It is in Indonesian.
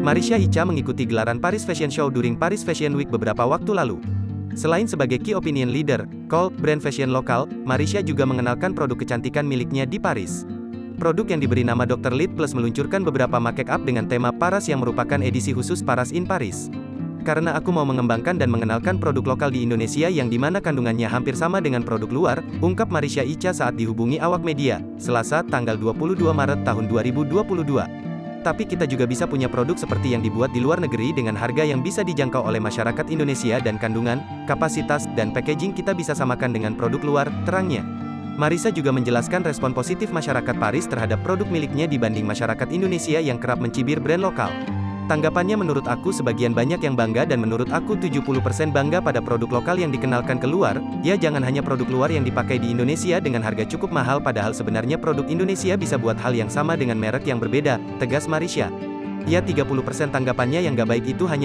Marisha Icha mengikuti gelaran Paris Fashion Show during Paris Fashion Week beberapa waktu lalu. Selain sebagai Key Opinion Leader, Cole, brand fashion lokal, Marisha juga mengenalkan produk kecantikan miliknya di Paris. Produk yang diberi nama Dr. Lip Plus meluncurkan beberapa make up dengan tema Paras yang merupakan edisi khusus Paras in Paris. Karena aku mau mengembangkan dan mengenalkan produk lokal di Indonesia yang dimana kandungannya hampir sama dengan produk luar, ungkap Marisha Icha saat dihubungi awak media, Selasa, tanggal 22 Maret tahun 2022. Tapi kita juga bisa punya produk seperti yang dibuat di luar negeri dengan harga yang bisa dijangkau oleh masyarakat Indonesia dan kandungan, kapasitas, dan packaging kita bisa samakan dengan produk luar, terangnya. Marisha juga menjelaskan respon positif masyarakat Paris terhadap produk miliknya dibanding masyarakat Indonesia yang kerap mencibir brand lokal. Tanggapannya menurut aku sebagian banyak yang bangga dan menurut aku 70% bangga pada produk lokal yang dikenalkan keluar, ya jangan hanya produk luar yang dipakai di Indonesia dengan harga cukup mahal padahal sebenarnya produk Indonesia bisa buat hal yang sama dengan merek yang berbeda, tegas Marisha. Ya 30% tanggapannya yang gak baik itu hanya